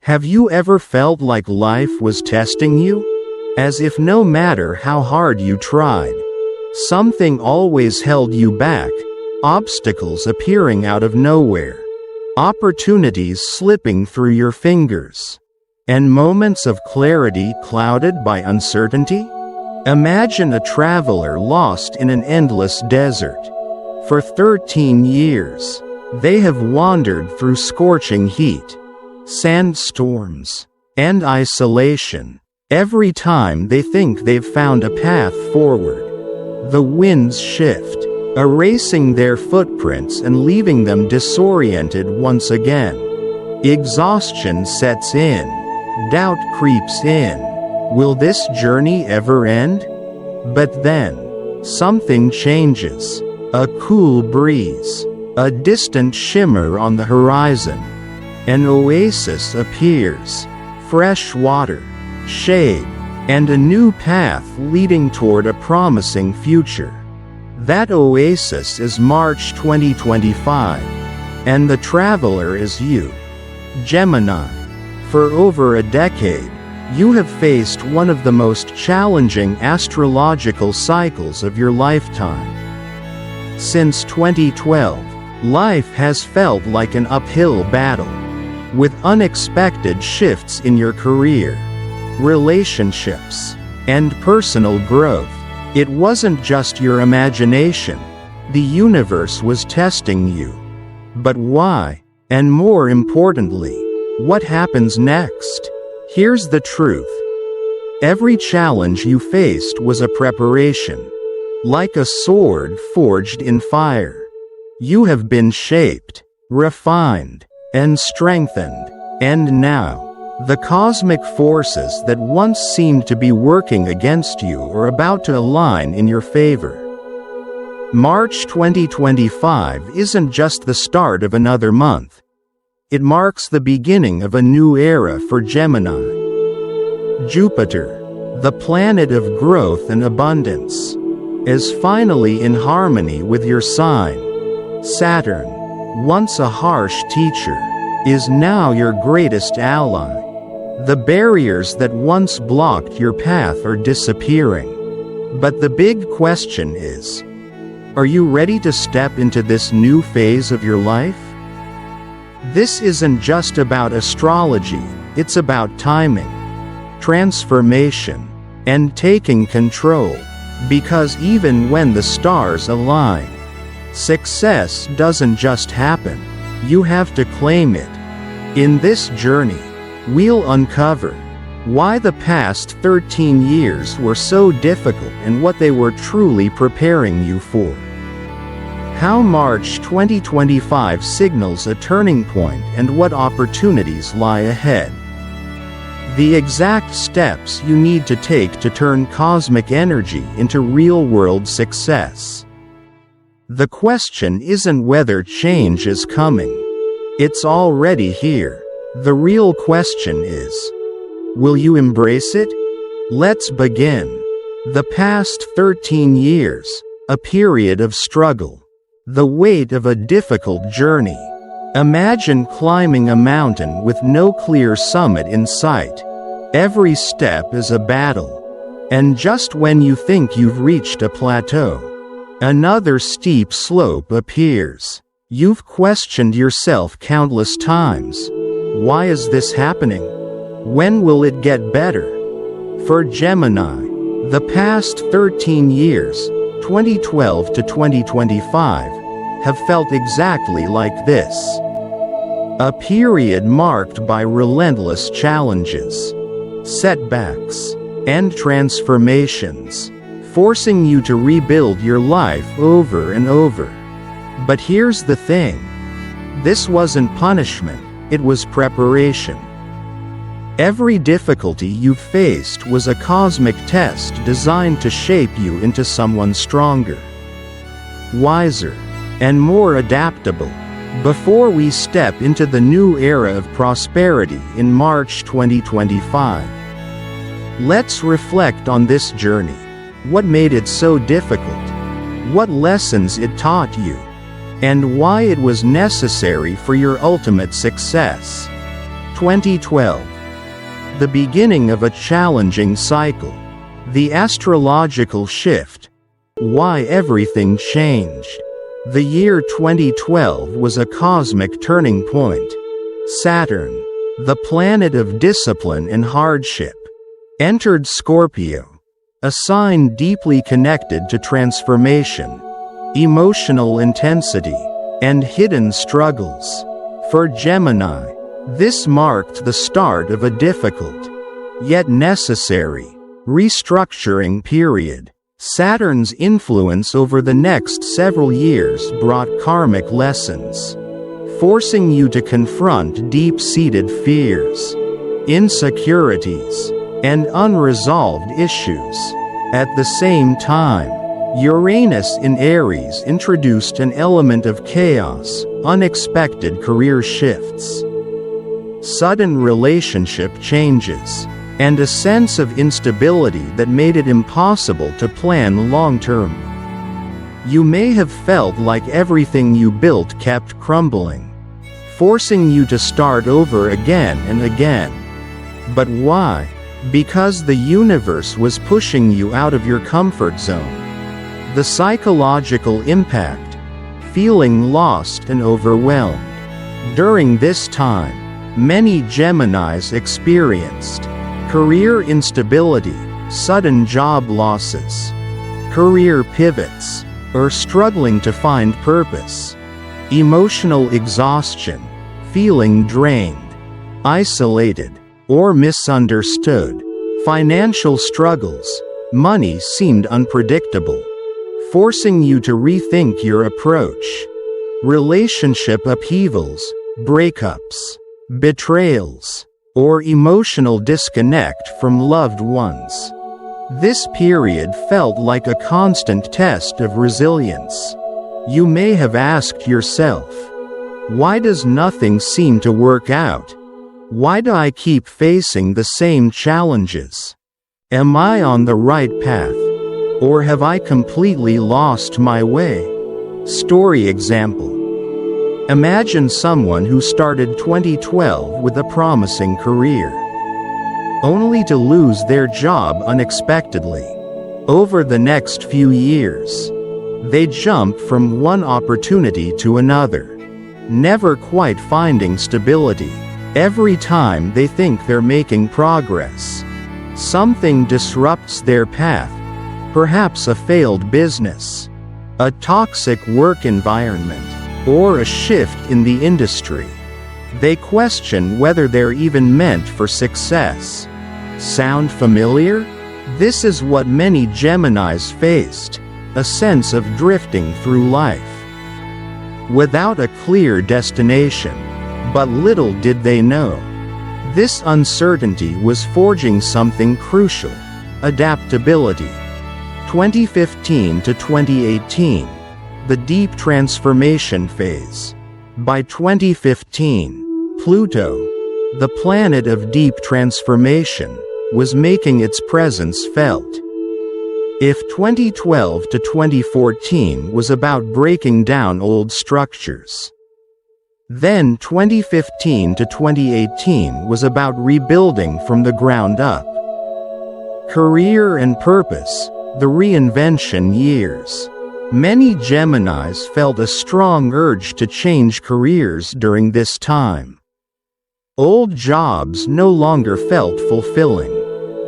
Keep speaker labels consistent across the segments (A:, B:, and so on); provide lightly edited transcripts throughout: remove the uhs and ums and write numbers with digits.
A: Have you ever felt like life was testing you? As if no matter how hard you tried, something always held you back, obstacles appearing out of nowhere, opportunities slipping through your fingers, and moments of clarity clouded by uncertainty? Imagine a traveler lost in an endless desert. For 13 years, they have wandered through scorching heat, sandstorms, and isolation. Every time they think they've found a path forward, the winds shift, erasing their footprints and leaving them disoriented once again. Exhaustion sets in. Doubt creeps in. Will this journey ever end? But then, something changes. A cool breeze, a distant shimmer on the horizon. An oasis appears, fresh water, shade, and a new path leading toward a promising future. That oasis is March 2025, and the traveler is you, Gemini. For over a decade, you have faced one of the most challenging astrological cycles of your lifetime. Since 2012, life has felt like an uphill battle, with unexpected shifts in your career, relationships, and personal growth. It wasn't just your imagination. The universe was testing you. But why? And more importantly, what happens next? Here's the truth. Every challenge you faced was a preparation. Like a sword forged in fire. You have been shaped, refined, and strengthened. And now, the cosmic forces that once seemed to be working against you are about to align in your favor. March 2025 isn't just the start of another month. It marks the beginning of a new era for Gemini. Jupiter, the planet of growth and abundance, is finally in harmony with your sign. Saturn, once a harsh teacher, is now your greatest ally. The barriers that once blocked your path are disappearing. But the big question is, are you ready to step into this new phase of your life? This isn't just about astrology, it's about timing, transformation, and taking control. Because even when the stars align, success doesn't just happen. You have to claim it. In this journey, we'll uncover why the past 13 years were so difficult and what they were truly preparing you for. How March 2025 signals a turning point and what opportunities lie ahead. The exact steps you need to take to turn cosmic energy into real-world success. The question isn't whether change is coming. It's already here. The real question is, will you embrace it? Let's begin. The past 13 years, a period of struggle. The weight of a difficult journey. Imagine climbing a mountain with no clear summit in sight. Every step is a battle. And just when you think you've reached a plateau, another steep slope appears. You've questioned yourself countless times. Why is this happening? When will it get better? For Gemini, the past 13 years, 2012 to 2025, have felt exactly like this. A period marked by relentless challenges, setbacks, and transformations, forcing you to rebuild your life over and over. But here's the thing. This wasn't punishment, it was preparation. Every difficulty you faced was a cosmic test designed to shape you into someone stronger, wiser, and more adaptable. Before we step into the new era of prosperity in March 2025, let's reflect on this journey. What made it so difficult? What lessons it taught you? And why it was necessary for your ultimate success. 2012. The beginning of a challenging cycle. The astrological shift. Why everything changed. The year 2012 was a cosmic turning point. Saturn, the planet of discipline and hardship, entered Scorpio, a sign deeply connected to transformation, emotional intensity, and hidden struggles. For Gemini, this marked the start of a difficult, yet necessary, restructuring period. Saturn's influence over the next several years brought karmic lessons, forcing you to confront deep-seated fears, insecurities, and unresolved issues. At the same time, Uranus in Aries introduced an element of chaos, unexpected career shifts, sudden relationship changes, and a sense of instability that made it impossible to plan long-term. You may have felt like everything you built kept crumbling, forcing you to start over again and again. But why? Because the universe was pushing you out of your comfort zone. The psychological impact. Feeling lost and overwhelmed. During this time, many Geminis experienced career instability, sudden job losses, career pivots, or struggling to find purpose, emotional exhaustion, feeling drained, isolated, or misunderstood, financial struggles, money seemed unpredictable, forcing you to rethink your approach, relationship upheavals, breakups, betrayals, or emotional disconnect from loved ones. This period felt like a constant test of resilience. You may have asked yourself, why does nothing seem to work out? Why do I keep facing the same challenges? Am I on the right path? Or have I completely lost my way? Story example. Imagine someone who started 2012 with a promising career, only to lose their job unexpectedly. Over the next few years, they jump from one opportunity to another, never quite finding stability. Every time they think they're making progress, something disrupts their path, perhaps a failed business, a toxic work environment, or a shift in the industry. They question whether they're even meant for success. Sound familiar? This is what many Geminis faced, a sense of drifting through life, without a clear destination. But little did they know, this uncertainty was forging something crucial: adaptability. 2015 to 2018. The deep transformation phase. By 2015, Pluto, the planet of deep transformation, was making its presence felt. If 2012 to 2014 was about breaking down old structures, then 2015 to 2018 was about rebuilding from the ground up. Career and purpose, the reinvention years. Many Geminis felt a strong urge to change careers during this time. Old jobs no longer felt fulfilling,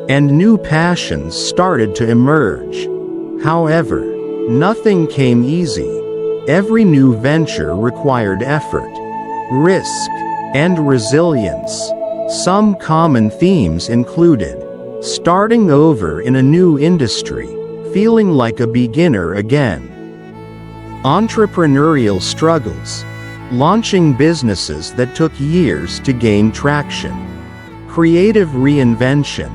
A: and new passions started to emerge. However, nothing came easy. Every new venture required effort, risk, and resilience. Some common themes included starting over in a new industry, feeling like a beginner again, entrepreneurial struggles, launching businesses that took years to gain traction, creative reinvention,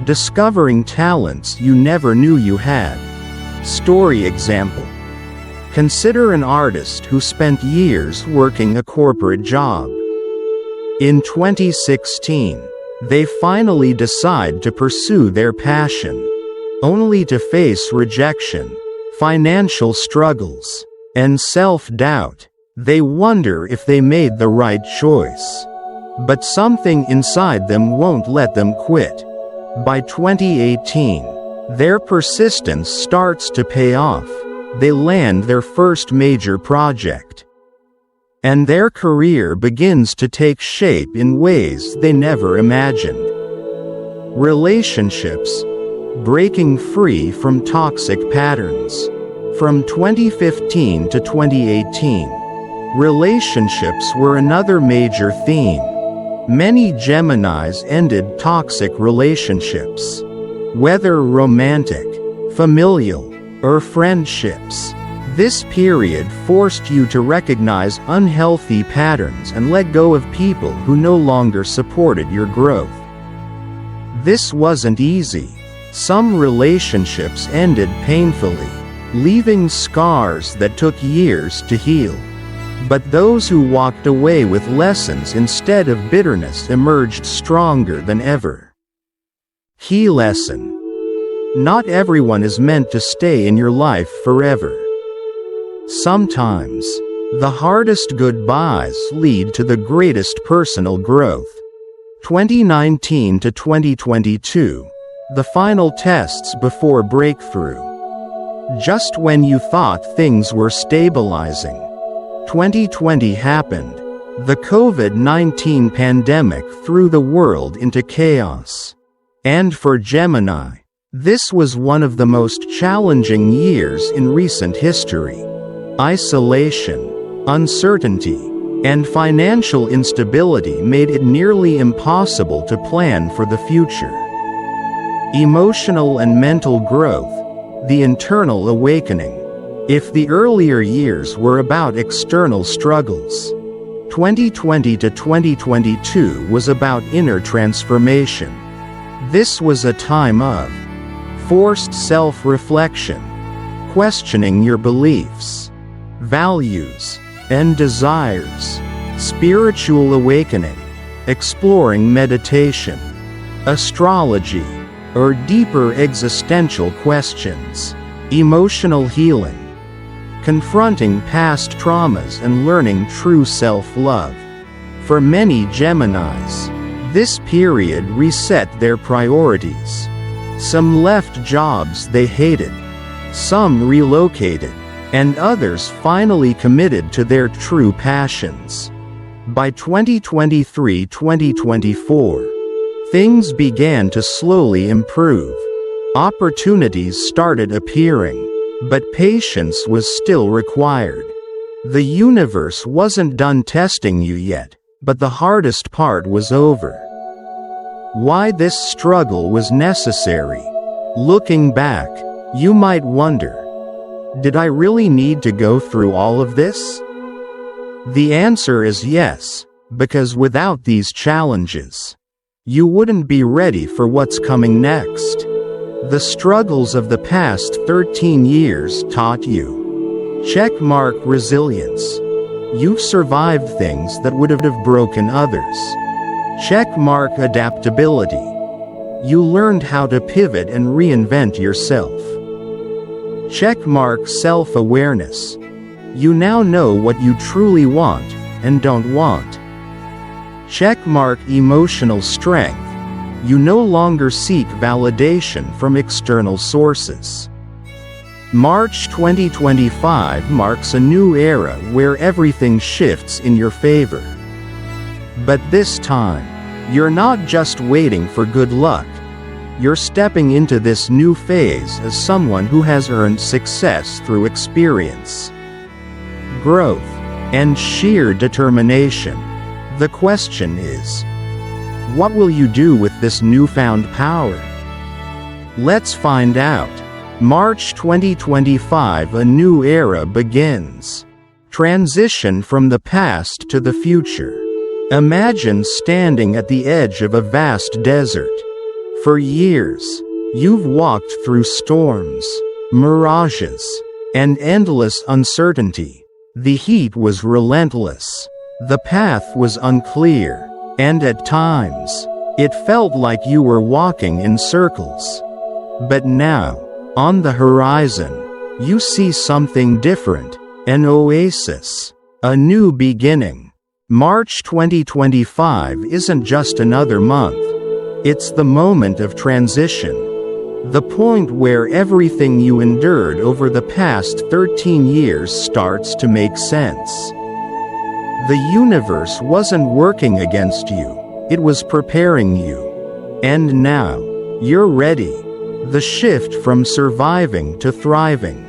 A: discovering talents you never knew you had. Story example. Consider an artist who spent years working a corporate job. In 2016, they finally decide to pursue their passion, only to face rejection, financial struggles, and self-doubt. They wonder if they made the right choice. but something inside them won't let them quit. By 2018, their persistence starts to pay off. They land their first major project, and their career begins to take shape in ways they never imagined. Relationships. Breaking free from toxic patterns. From 2015 to 2018, relationships were another major theme. Many Geminis ended toxic relationships. Whether romantic, familial, or friendships, this period forced you to recognize unhealthy patterns and let go of people who no longer supported your growth. This wasn't easy. Some relationships ended painfully, leaving scars that took years to heal. But those who walked away with lessons instead of bitterness emerged stronger than ever. Key lesson. Not everyone is meant to stay in your life forever. Sometimes, the hardest goodbyes lead to the greatest personal growth. 2019 to 2022, the final tests before breakthrough. Just when you thought things were stabilizing, 2020 happened. The COVID-19 pandemic threw the world into chaos. And for Gemini, this was one of the most challenging years in recent history. Isolation, uncertainty, and financial instability made it nearly impossible to plan for the future. Emotional and mental growth, the internal awakening. If the earlier years were about external struggles, 2020 to 2022 was about inner transformation. This was a time of forced self-reflection, questioning your beliefs, values, and desires, spiritual awakening, exploring meditation, astrology, or deeper existential questions, emotional healing, confronting past traumas and learning true self-love. For many Geminis, this period reset their priorities. Some left jobs they hated, some relocated, and others finally committed to their true passions. By 2023-2024, things began to slowly improve. Opportunities started appearing, but patience was still required. The universe wasn't done testing you yet, but the hardest part was over. Why this struggle was necessary? Looking back, you might wonder, did I really need to go through all of this? The answer is yes, because without these challenges, you wouldn't be ready for what's coming next. The struggles of the past 13 years taught you. Checkmark resilience. You've survived things that would have broken others. Checkmark adaptability. You learned how to pivot and reinvent yourself. Checkmark self-awareness. You now know what you truly want and don't want. Checkmark emotional strength. You no longer seek validation from external sources. March 2025 marks a new era where everything shifts in your favor. But this time, you're not just waiting for good luck. You're stepping into this new phase as someone who has earned success through experience, growth, and sheer determination. The question is, what will you do with this newfound power? Let's find out. March 2025, a new era begins. Transition from the past to the future. Imagine standing at the edge of a vast desert. For years, you've walked through storms, mirages, and endless uncertainty. The heat was relentless. The path was unclear, and at times, it felt like you were walking in circles. But now, on the horizon, you see something different, an oasis, a new beginning. March 2025 isn't just another month. It's the moment of transition. The point where everything you endured over the past 13 years starts to make sense. The universe wasn't working against you, it was preparing you. And now, you're ready. The shift from surviving to thriving.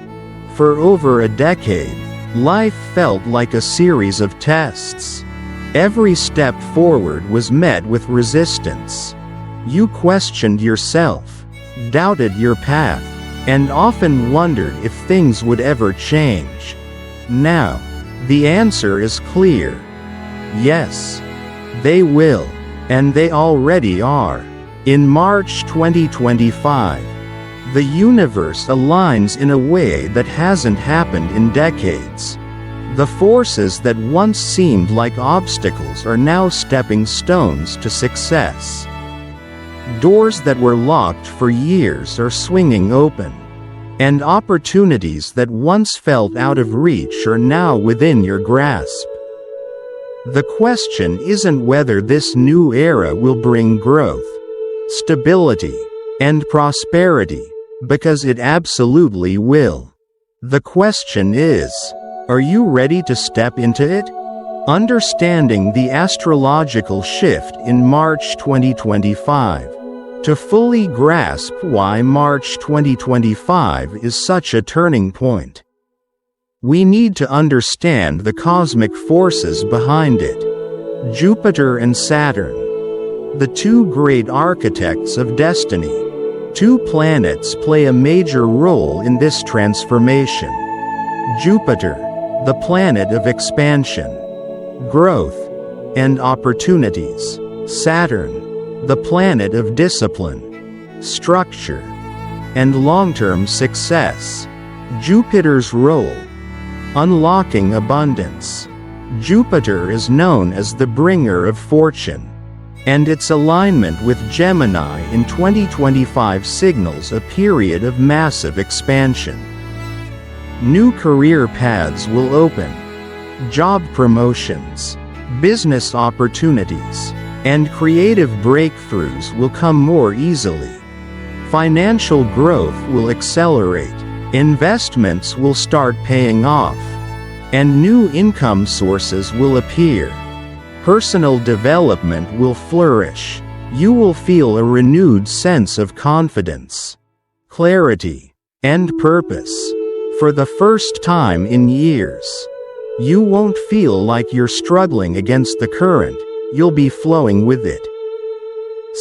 A: For over a decade, life felt like a series of tests. Every step forward was met with resistance. You questioned yourself, doubted your path, and often wondered if things would ever change. Now, the answer is clear. Yes, they will, and they already are. In March 2025, the universe aligns in a way that hasn't happened in decades. The forces that once seemed like obstacles are now stepping stones to success. Doors that were locked for years are swinging open, and opportunities that once felt out of reach are now within your grasp. The question isn't whether this new era will bring growth, stability, and prosperity, because it absolutely will. The question is, are you ready to step into it? Understanding the astrological shift in March 2025. To fully grasp why March 2025 is such a turning point, we need to understand the cosmic forces behind it. Jupiter and Saturn, the two great architects of destiny. Two planets play a major role in this transformation. Jupiter, the planet of expansion, growth, and opportunities. Saturn, the planet of discipline, structure, and long-term success. Jupiter's role: unlocking abundance. Jupiter is known as the bringer of fortune, and its alignment with Gemini in 2025 signals a period of massive expansion. New career paths will open. Job promotions, business opportunities, and creative breakthroughs will come more easily. Financial growth will accelerate. Investments will start paying off, and new income sources will appear. Personal development will flourish. You will feel a renewed sense of confidence, clarity, and purpose. For the first time in years, you won't feel like you're struggling against the current, you'll be flowing with it.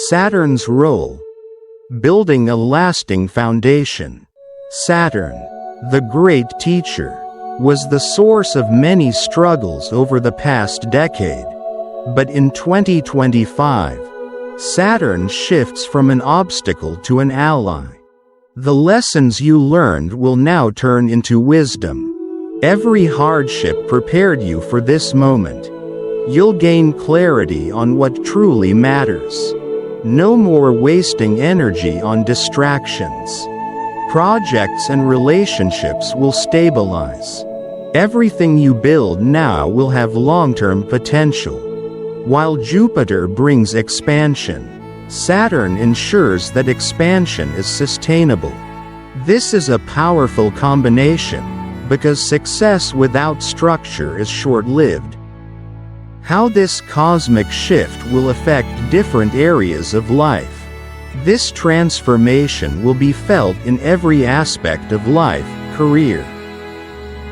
A: Saturn's role: building a lasting foundation. Saturn, the great teacher, was the source of many struggles over the past decade. But in 2025, Saturn shifts from an obstacle to an ally. The lessons you learned will now turn into wisdom. Every hardship prepared you for this moment. You'll gain clarity on what truly matters. No more wasting energy on distractions. Projects and relationships will stabilize. Everything you build now will have long-term potential. While Jupiter brings expansion, Saturn ensures that expansion is sustainable. This is a powerful combination, because success without structure is short-lived. How this cosmic shift will affect different areas of life. This transformation will be felt in every aspect of life: career,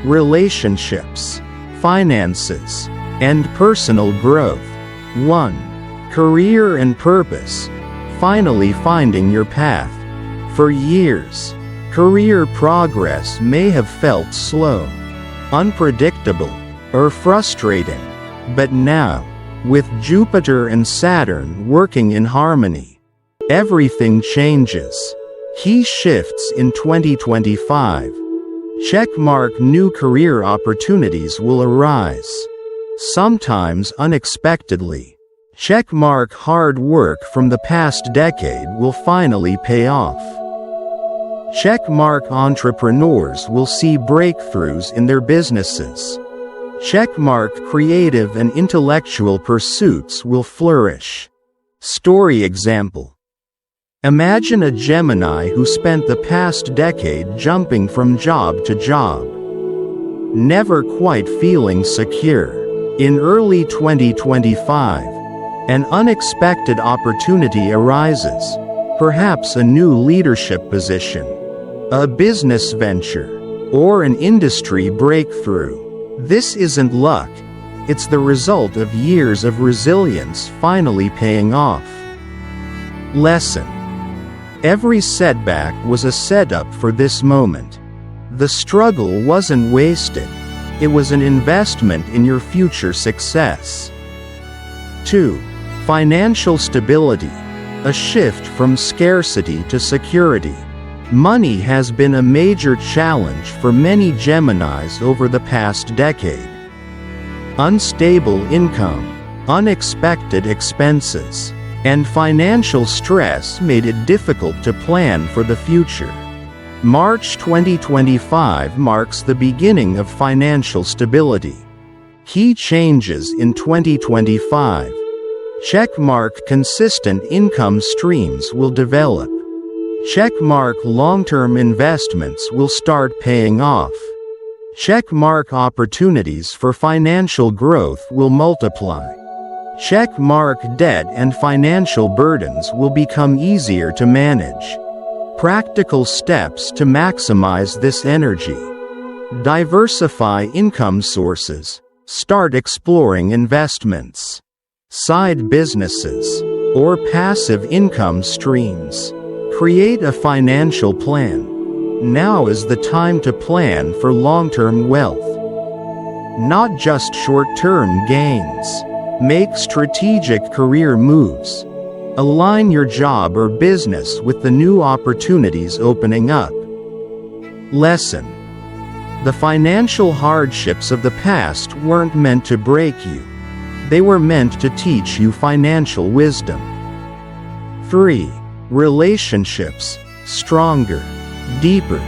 A: relationships, finances, and personal growth. 1. Career and purpose. Finally finding your path. For years, career progress may have felt slow, unpredictable, or frustrating. But now, with Jupiter and Saturn working in harmony, everything changes. Key shifts in 2025. Checkmark: new career opportunities will arise, sometimes unexpectedly. Checkmark: hard work from the past decade will finally pay off. Checkmark: entrepreneurs will see breakthroughs in their businesses. Checkmark creative and intellectual pursuits will flourish. Story example. Imagine a Gemini who spent the past decade jumping from job to job, never quite feeling secure. In early 2025, an unexpected opportunity arises, perhaps a new leadership position, a business venture, or an industry breakthrough. This isn't luck, it's the result of years of resilience finally paying off. Lesson. Every setback was a setup for this moment. The struggle wasn't wasted, it was an investment in your future success. 2. Financial stability. A shift from scarcity to security. Money has been a major challenge for many Geminis over the past decade. Unstable income, unexpected expenses, and financial stress made it difficult to plan for the future. March 2025 marks the beginning of financial stability. Key changes in 2025. Checkmark consistent income streams will develop. Checkmark long-term investments will start paying off. Checkmark opportunities for financial growth will multiply. Checkmark debt and financial burdens will become easier to manage. Practical steps to maximize this energy. Diversify income sources. Start exploring investments, side businesses, or passive income streams. Create a financial plan. Now is the time to plan for long-term wealth, not just short-term gains. Make strategic career moves. Align your job or business with the new opportunities opening up. Lesson. The financial hardships of the past weren't meant to break you. They were meant to teach you financial wisdom. 3. Relationships. Stronger, deeper,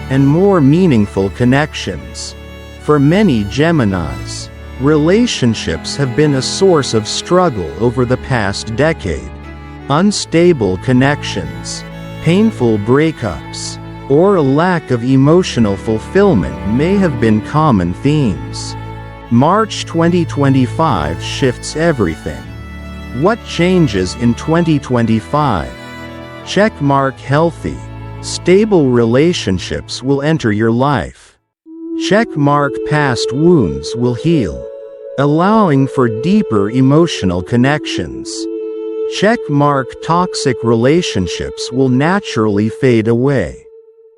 A: and more meaningful connections. For many Geminis, relationships have been a source of struggle over the past decade. Unstable connections, painful breakups, or a lack of emotional fulfillment may have been common themes. March 2025 shifts everything. What changes in 2025? Checkmark healthy, stable relationships will enter your life. Checkmark past wounds will heal, allowing for deeper emotional connections. Checkmark toxic relationships will naturally fade away.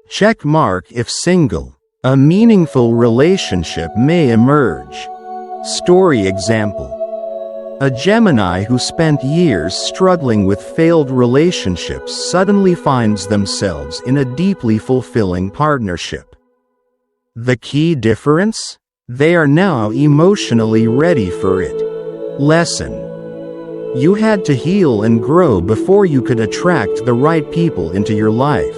A: Checkmark if single, a meaningful relationship may emerge. Story example. A Gemini who spent years struggling with failed relationships suddenly finds themselves in a deeply fulfilling partnership. The key difference? They are now emotionally ready for it. Lesson. You had to heal and grow before you could attract the right people into your life.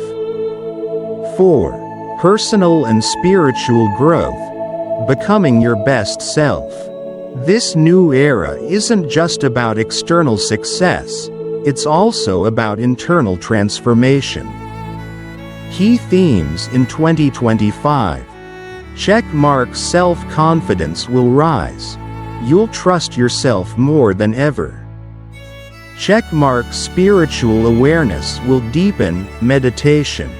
A: 4. Personal and spiritual growth. Becoming your best self. This new era isn't just about external success, it's also about internal transformation. Key themes in 2025. Checkmark self-confidence will rise. You'll trust yourself more than ever. Checkmark spiritual awareness will deepen. Meditation,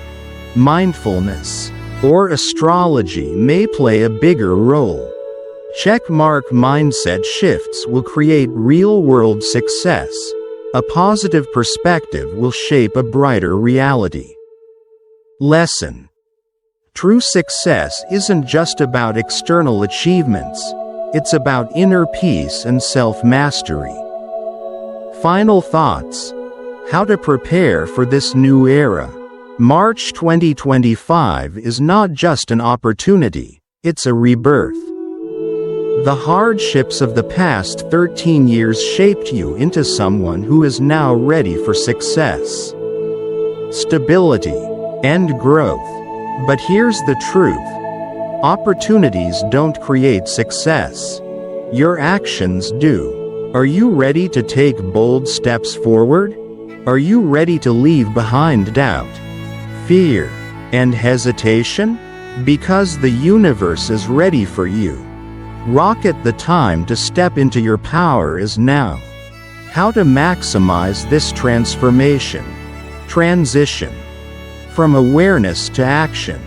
A: mindfulness, or astrology may play a bigger role. Checkmark mindset shifts will create real-world success. A positive perspective will shape a brighter reality. Lesson. True success isn't just about external achievements, it's about inner peace and self-mastery. Final thoughts. How to prepare for this new era. March 2025 is not just an opportunity, it's a rebirth. The hardships of the past 13 years shaped you into someone who is now ready for success, stability, and growth. But here's the truth. Opportunities don't create success. Your actions do. Are you ready to take bold steps forward? Are you ready to leave behind doubt, fear, and hesitation? Because the universe is ready for you. Rocket, the time to step into your power is now. How to maximize this transformation. Transition from awareness to action.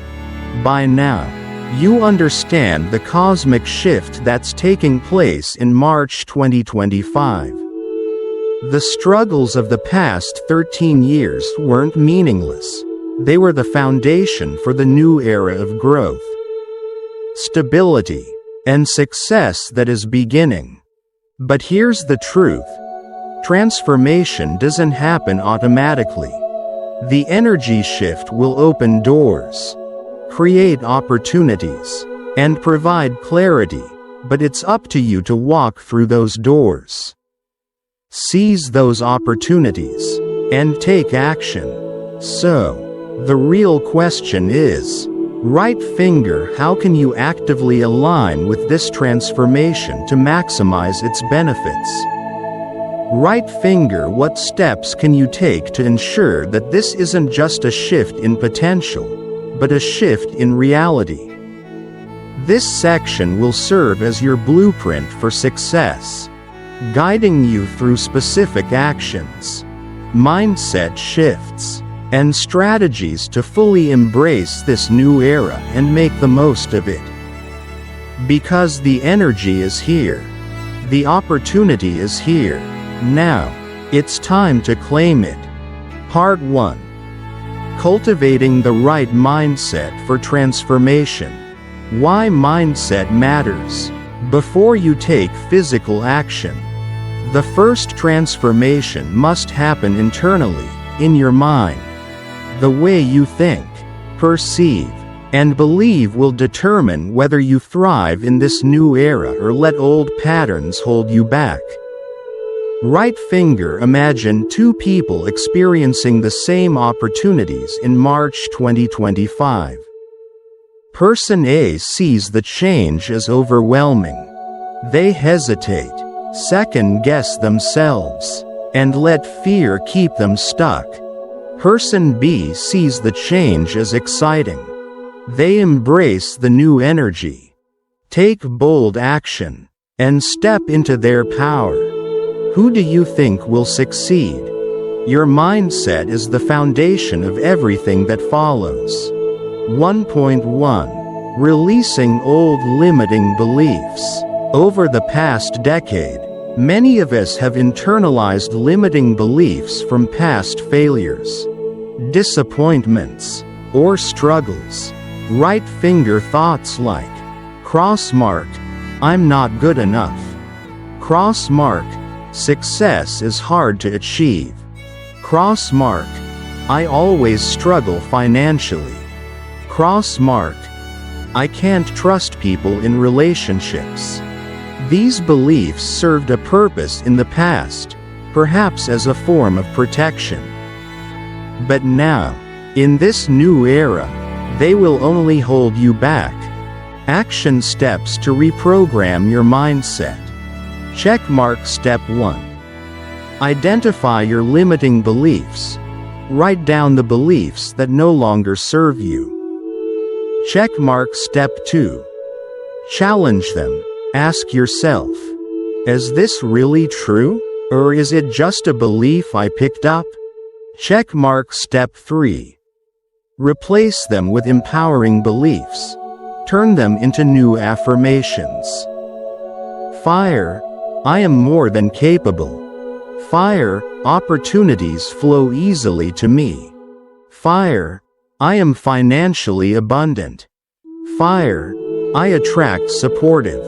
A: By now, you understand the cosmic shift that's taking place in March 2025. The struggles of the past 13 years weren't meaningless. They were the foundation for the new era of growth, stability, and success that is beginning. But here's the truth. Transformation doesn't happen automatically. The energy shift will open doors, create opportunities, and provide clarity, but it's up to you to walk through those doors. Seize those opportunities, and take action. So, the real question is, right finger, how can you actively align with this transformation to maximize its benefits? Right finger, what steps can you take to ensure that this isn't just a shift in potential, but a shift in reality? This section will serve as your blueprint for success, guiding you through specific actions, mindset shifts, and strategies to fully embrace this new era and make the most of it. Because the energy is here. The opportunity is here. Now, it's time to claim it. Part 1. Cultivating the right mindset for transformation. Why mindset matters. Before you take physical action, the first transformation must happen internally, in your mind. The way you think, perceive, and believe will determine whether you thrive in this new era or let old patterns hold you back. Right finger, imagine two people experiencing the same opportunities in March 2025. Person A sees the change as overwhelming. They hesitate, second-guess themselves, and let fear keep them stuck. Person B sees the change as exciting. They embrace the new energy, take bold action, and step into their power. Who do you think will succeed? Your mindset is the foundation of everything that follows. 1.1. Releasing old limiting beliefs. Over the past decade, many of us have internalized limiting beliefs from past failures, disappointments, or struggles. Right finger thoughts like, cross mark, I'm not good enough. Cross mark, success is hard to achieve. Cross mark, I always struggle financially. Cross mark, I can't trust people in relationships. These beliefs served a purpose in the past, perhaps as a form of protection. But now, in this new era, they will only hold you back. Action steps to reprogram your mindset. Checkmark Step 1. Identify your limiting beliefs. Write down the beliefs that no longer serve you. Checkmark Step 2. Challenge them. Ask yourself, is this really true? Or is it just a belief I picked up? Checkmark Step 3. Replace them with empowering beliefs. Turn them into new affirmations. Fire, I am more than capable. Fire, opportunities flow easily to me. Fire, I am financially abundant. Fire, I attract supportive,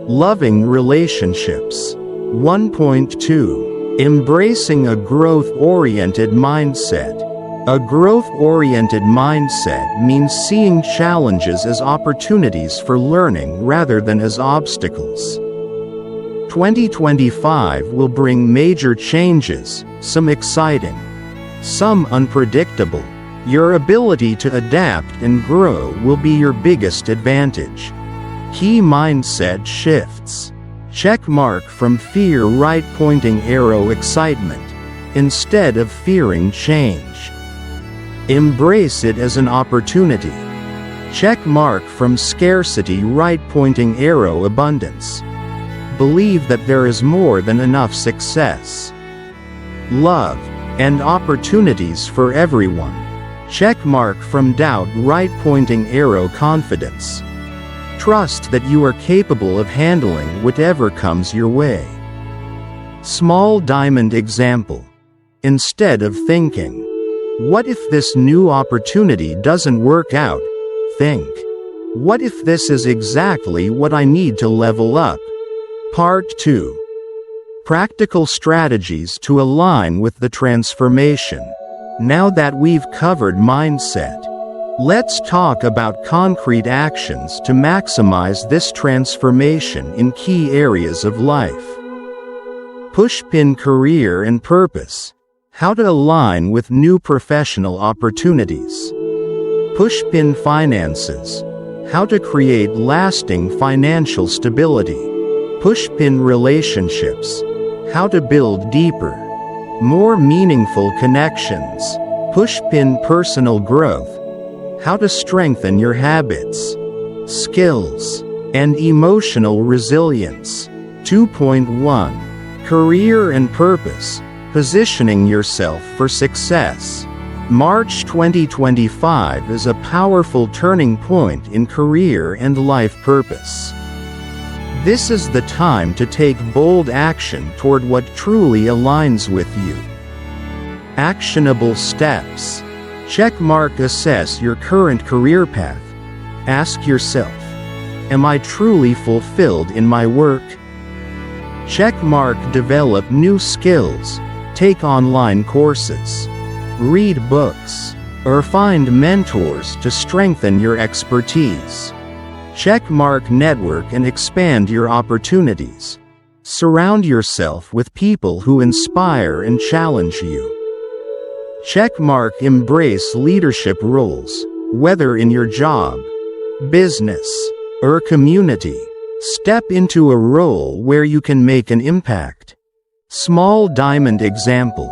A: loving relationships. 1.2. Embracing a growth-oriented mindset. A growth-oriented mindset means seeing challenges as opportunities for learning rather than as obstacles. 2025 will bring major changes, some exciting, some unpredictable, Your ability to adapt and grow will be your biggest advantage. Key mindset shifts. Check mark from fear, right pointing arrow, excitement, instead of fearing change. Embrace it as an opportunity. Check mark from scarcity, right pointing arrow, abundance. Believe that there is more than enough success, love, and opportunities for everyone. Check mark from doubt, right pointing arrow, confidence. Trust that you are capable of handling whatever comes your way. Small diamond example. Instead of thinking, "What if this new opportunity doesn't work out?" think, "What if this is exactly what I need to level up?" Part 2. Practical strategies to align with the transformation. Now that we've covered mindset, let's talk about concrete actions to maximize this transformation in key areas of life. Pushpin career and purpose. How to align with new professional opportunities. Pushpin finances. How to create lasting financial stability. Pushpin relationships. How to build deeper, more meaningful connections. Pushpin personal growth. How to strengthen your habits, skills, and emotional resilience. 2.1. Career and purpose. Positioning yourself for success. March 2025 is a powerful turning point in career and life purpose. This is the time to take bold action toward what truly aligns with you. Actionable steps. Checkmark. Assess your current career path. Ask yourself, am I truly fulfilled in my work? Checkmark. Develop new skills. Take online courses, read books, or find mentors to strengthen your expertise. Checkmark. Network and expand your opportunities. Surround yourself with people who inspire and challenge you. Checkmark. Embrace leadership roles, whether in your job, business, or community. Step into a role where you can make an impact. Small diamond example.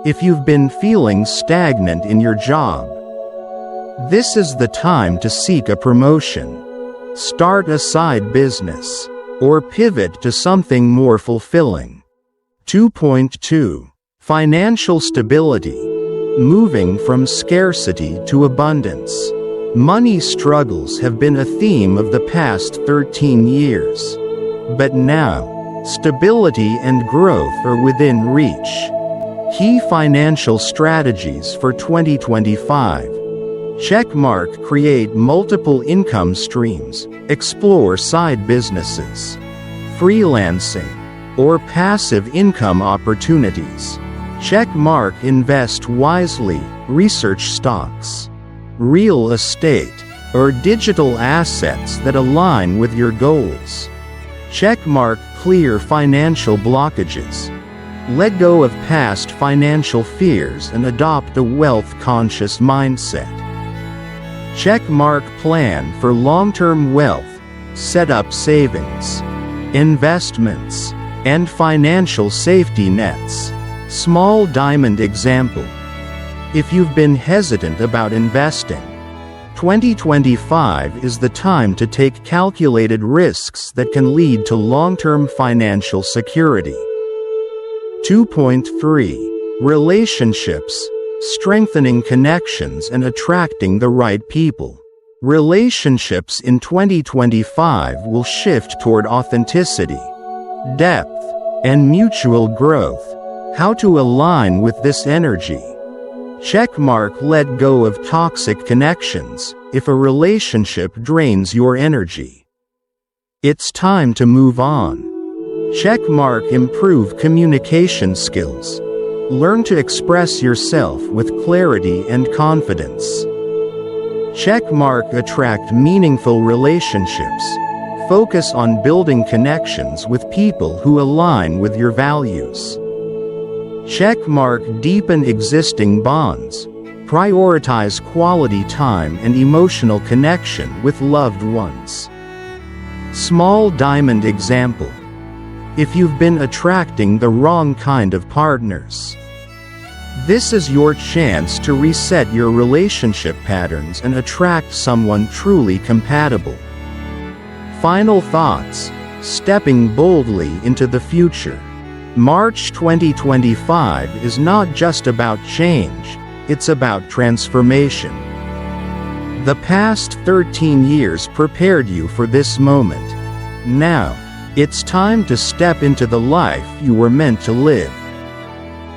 A: If you've been feeling stagnant in your job, this is the time to seek a promotion, start a side business, or pivot to something more fulfilling. 2.2. Financial stability. Moving from scarcity to abundance. Money struggles have been a theme of the past 13 years. But now, stability and growth are within reach. Key financial strategies for 2025. Checkmark. Create multiple income streams. Explore side businesses, freelancing, or passive income opportunities. Checkmark. Invest wisely. Research stocks, real estate, or digital assets that align with your goals. Checkmark. Clear financial blockages. Let go of past financial fears and adopt a wealth-conscious mindset. Checkmark. Plan for long-term wealth. Set up savings, investments, and financial safety nets. Small diamond example. If you've been hesitant about investing, 2025 is the time to take calculated risks that can lead to long-term financial security. 2.3. Relationships. Strengthening connections and attracting the right people. Relationships in 2025 will shift toward authenticity, depth, and mutual growth. How to align with this energy. Checkmark. Let go of toxic connections. If a relationship drains your energy, it's time to move on. Checkmark. Improve communication skills. Learn to express yourself with clarity and confidence. Checkmark. Attract meaningful relationships. Focus on building connections with people who align with your values. Checkmark. Deepen existing bonds. Prioritize quality time and emotional connection with loved ones. Small diamond example. If you've been attracting the wrong kind of partners, this is your chance to reset your relationship patterns and attract someone truly compatible. Final thoughts. Stepping boldly into the future. March 2025 is not just about change, it's about transformation. The past 13 years prepared you for this moment. Now, it's time to step into the life you were meant to live.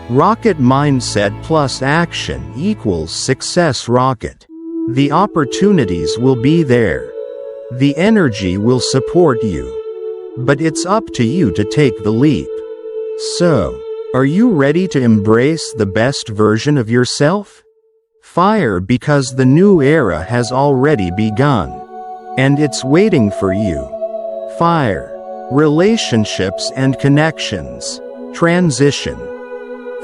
A: Rocket mindset plus action equals success rocket. The opportunities will be there. The energy will support you. But it's up to you to take the leap. So, are you ready to embrace the best version of yourself? Fire, because the new era has already begun. And it's waiting for you. Fire. Relationships and connections. Transition.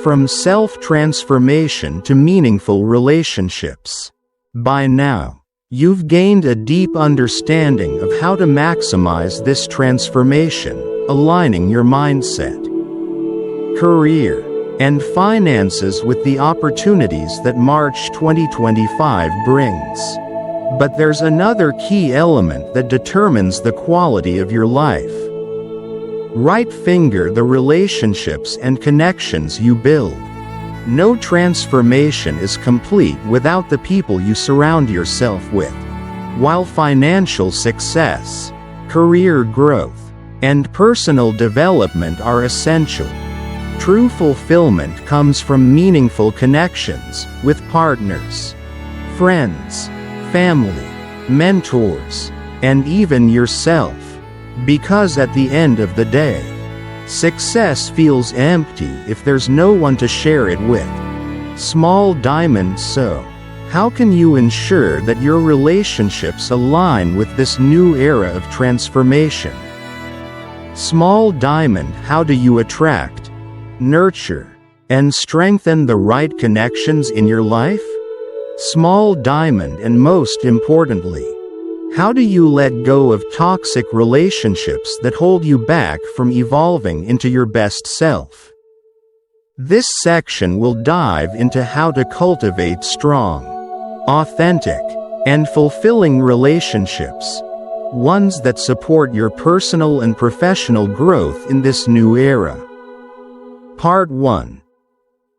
A: From self-transformation to meaningful relationships. By now, you've gained a deep understanding of how to maximize this transformation, aligning your mindset, career, and finances with the opportunities that March 2025 brings. But there's another key element that determines the quality of your life. Right finger, the relationships and connections you build. No transformation is complete without the people you surround yourself with. While financial success, career growth, and personal development are essential, true fulfillment comes from meaningful connections with partners, friends, family, mentors, and even yourself. Because at the end of the day, success feels empty if there's no one to share it with. Small diamond. So, how can you ensure that your relationships align with this new era of transformation? Small diamond. How do you attract, nurture, and strengthen the right connections in your life? Small diamond. And most importantly, how do you let go of toxic relationships that hold you back from evolving into your best self? This section will dive into how to cultivate strong, authentic, and fulfilling relationships, ones that support your personal and professional growth in this new era. Part 1.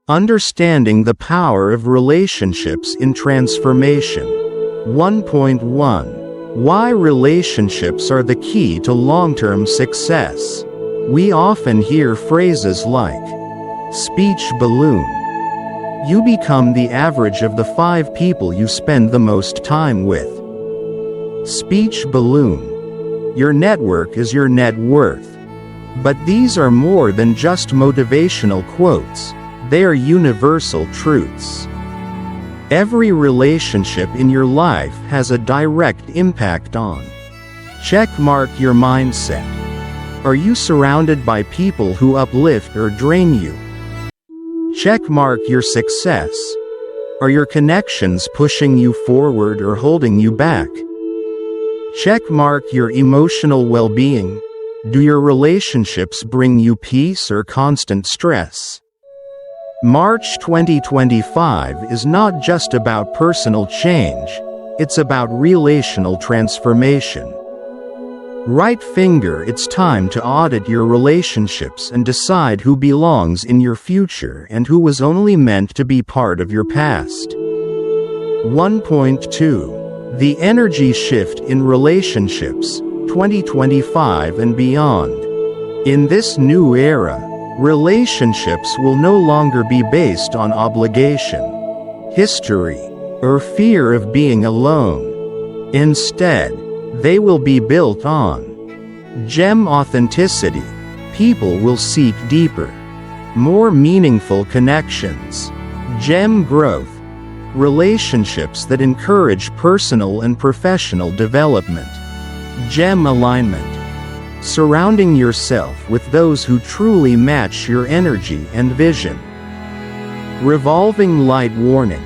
A: Understanding the power of relationships in transformation. 1.1. Why relationships are the key to long-term success. We often hear phrases like, speech balloon. You become the average of the 5 people you spend the most time with. Speech balloon. Your network is your net worth. But these are more than just motivational quotes. They are universal truths. Every relationship in your life has a direct impact on. Checkmark your mindset. Are you surrounded by people who uplift or drain you? Checkmark your success. Are your connections pushing you forward or holding you back? Checkmark your emotional well-being. Do your relationships bring you peace or constant stress? March 2025 is not just about personal change, it's about relational transformation. Right finger. It's time to audit your relationships and decide who belongs in your future and who was only meant to be part of your past. 1.2. The energy shift in relationships, 2025 and beyond. In this new era, relationships will no longer be based on obligation, history, or fear of being alone. Instead, they will be built on gem authenticity. People will seek deeper, more meaningful connections. Gem growth. Relationships that encourage personal and professional development. Gem alignment. Surrounding yourself with those who truly match your energy and vision. Revolving light. Warning.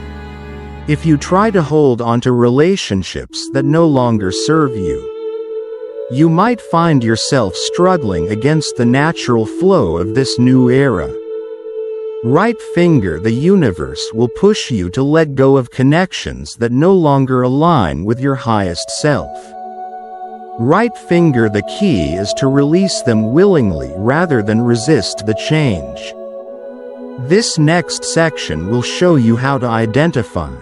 A: If you try to hold onto relationships that no longer serve you, you might find yourself struggling against the natural flow of this new era. Right finger, the universe will push you to let go of connections that no longer align with your highest self. Right finger, the key is to release them willingly rather than resist the change. This next section will show you how to identify,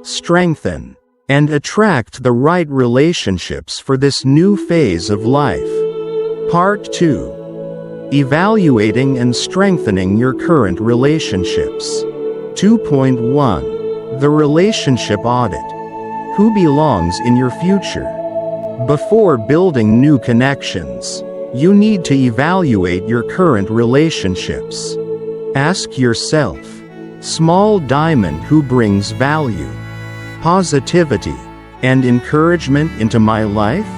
A: strengthen, and attract the right relationships for this new phase of life. Part 2. Evaluating and strengthening your current relationships. 2.1. The relationship audit. Who belongs in your future? Before building new connections, you need to evaluate your current relationships. Ask yourself, small diamond, who brings value, positivity, and encouragement into my life?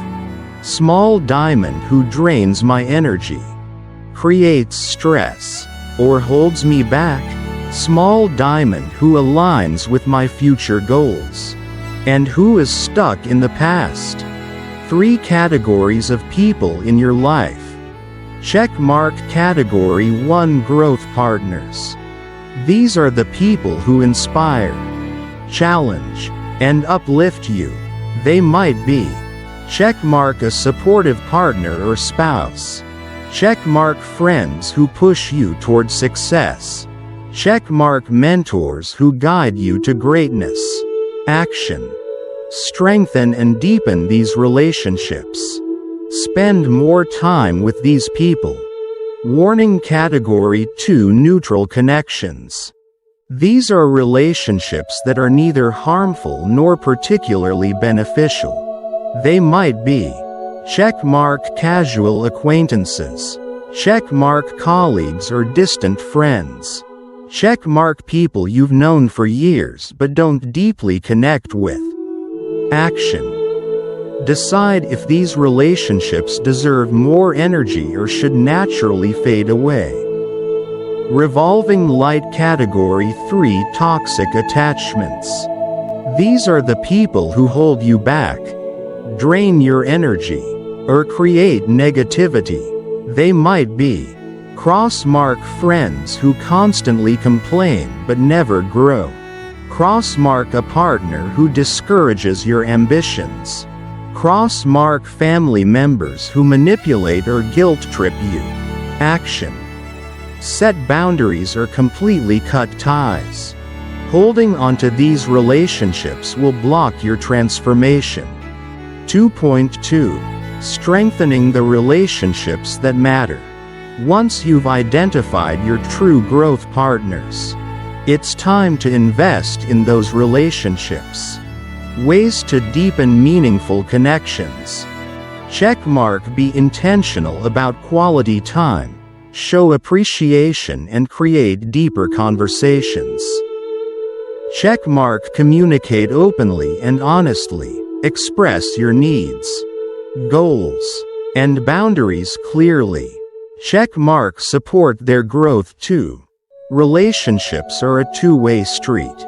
A: Small diamond, who drains my energy, creates stress, or holds me back? Small diamond, who aligns with my future goals, and who is stuck in the past? 3 categories of people in your life. Check mark. Category 1, growth partners. These are the people who inspire, challenge, and uplift you. They might be: check mark, a supportive partner or spouse. Check mark, friends who push you toward success. Check mark, mentors who guide you to greatness. Action: strengthen and deepen these relationships. Spend more time with these people. Warning. Category 2, neutral connections. These are relationships that are neither harmful nor particularly beneficial. They might be: check mark, casual acquaintances. Check mark, colleagues or distant friends. Check mark, people you've known for years but don't deeply connect with. Action: decide if these relationships deserve more energy or should naturally fade away. Revolving light. Category 3, toxic attachments. These are the people who hold you back, drain your energy, or create negativity. They might be: cross mark, friends who constantly complain but never grow. Cross mark, a partner who discourages your ambitions. Cross mark, family members who manipulate or guilt trip you. Action: set boundaries or completely cut ties. Holding onto these relationships will block your transformation. 2.2. Strengthening the relationships that matter. Once you've identified your true growth partners, it's time to invest in those relationships. Ways to deepen meaningful connections. Check mark, be intentional about quality time, show appreciation and create deeper conversations. Check mark, communicate openly and honestly, express your needs, goals, and boundaries clearly. Check mark, support their growth too. Relationships are a two-way street.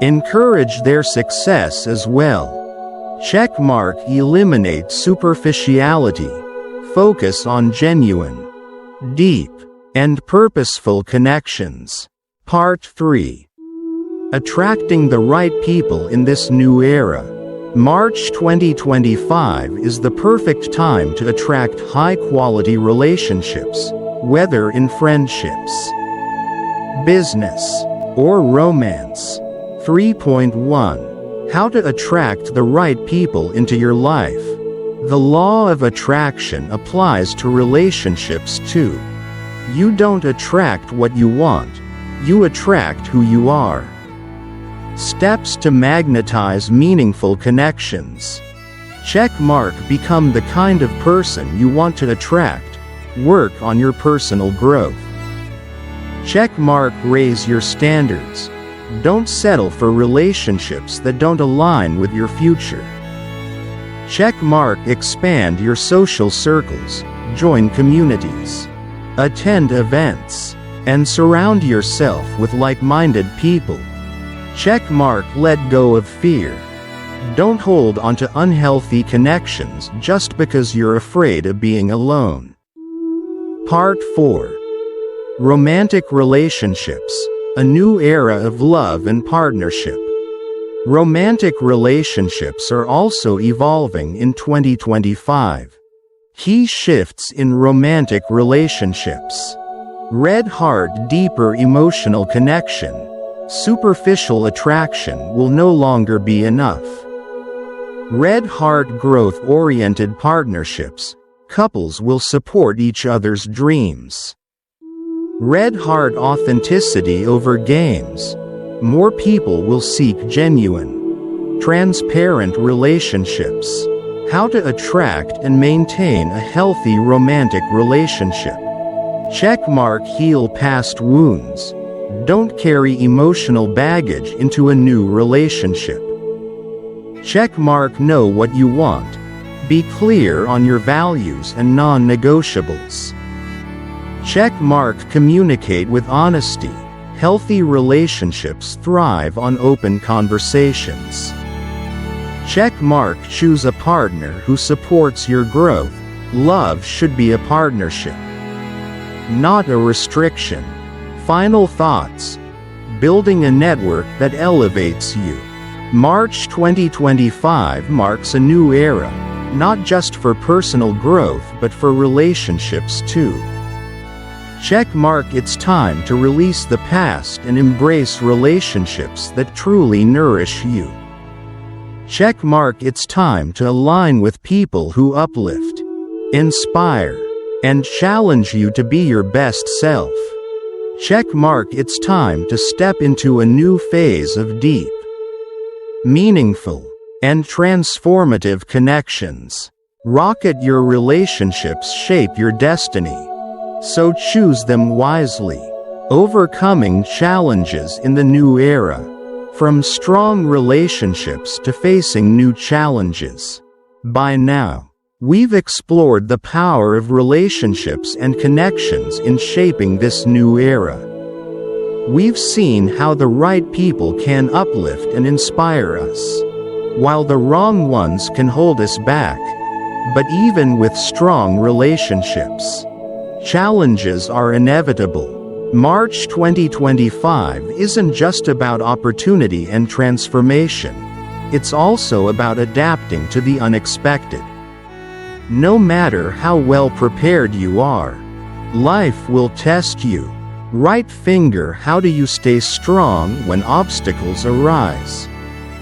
A: Encourage their success as well. Check mark, eliminate superficiality. Focus on genuine, deep, and purposeful connections. Part 3. Attracting the right people in this new era. March 2025 is the perfect time to attract high-quality relationships, whether in friendships, business, or romance. 3.1. How to attract the right people into your life. The law of attraction applies to relationships too. You don't attract what you want, you attract who you are. Steps to magnetize meaningful connections. Check mark, become the kind of person you want to attract. Work on your personal growth. Check mark, raise your standards. Don't settle for relationships that don't align with your future. Check mark, expand your social circles, join communities, attend events, and surround yourself with like-minded people. Check mark. Let go of fear. Don't hold onto unhealthy connections just because you're afraid of being alone. Part 4. Romantic relationships. A new era of love and partnership. Romantic relationships are also evolving in 2025. Key shifts in romantic relationships. Red heart. Deeper emotional connection. Superficial attraction will no longer be enough. Red heart. Growth-oriented partnerships. Couples will support each other's dreams. Red heart. Authenticity over games. More people will seek genuine, transparent relationships. How to attract and maintain a healthy romantic relationship. Check mark. Heal past wounds. Don't carry emotional baggage into a new relationship. Check mark. Know what you want. Be clear on your values and non-negotiables. Check mark. Communicate with honesty. Healthy relationships thrive on open conversations. Check mark. Choose a partner who supports your growth. Love should be a partnership, not a restriction. Final thoughts. Building a network that elevates you. March 2025 marks a new era, not just for personal growth but for relationships too. Check mark. It's time to release the past and embrace relationships that truly nourish you. Check mark. It's time to align with people who uplift, inspire, and challenge you to be your best self. Check mark. It's time to step into a new phase of deep, meaningful, and transformative connections. Rocket. Your relationships shape your destiny, so choose them wisely. Overcoming challenges in the new era. From strong relationships to facing new challenges. By now, we've explored the power of relationships and connections in shaping this new era. We've seen how the right people can uplift and inspire us, while the wrong ones can hold us back. But even with strong relationships, challenges are inevitable. March 2025 isn't just about opportunity and transformation. It's also about adapting to the unexpected. No matter how well prepared you are, life will test you. Right finger. How do you stay strong when obstacles arise?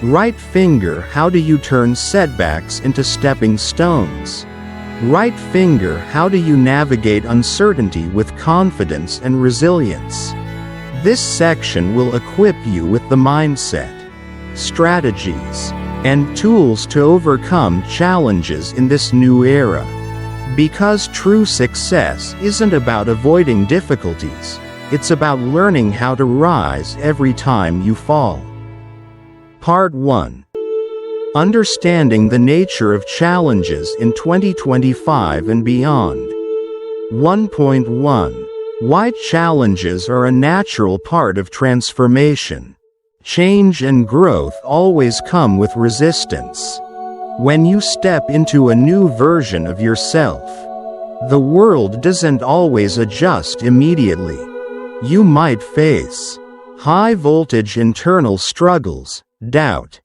A: Right finger. How do you turn setbacks into stepping stones? Right finger. How do you navigate uncertainty with confidence and resilience? This section will equip you with the mindset, strategies, and tools to overcome challenges in this new era. Because true success isn't about avoiding difficulties, it's about learning how to rise every time you fall. Part 1. Understanding the nature of challenges in 2025 and beyond. 1.1. Why challenges are a natural part of transformation. Change and growth always come with resistance. When you step into a new version of yourself, the world doesn't always adjust immediately. You might face high-voltage internal struggles, doubt,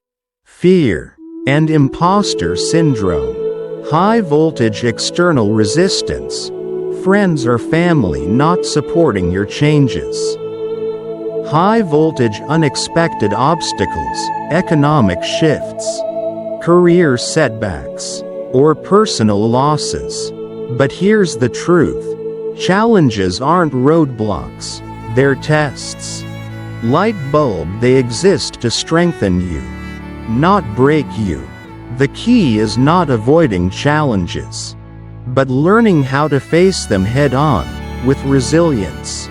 A: fear, and imposter syndrome. High-voltage external resistance, friends or family not supporting your changes. High-voltage unexpected obstacles, economic shifts, career setbacks, or personal losses. But here's the truth. Challenges aren't roadblocks, they're tests. Light bulb. They exist to strengthen you, not break you. The key is not avoiding challenges, but learning how to face them head-on, with resilience,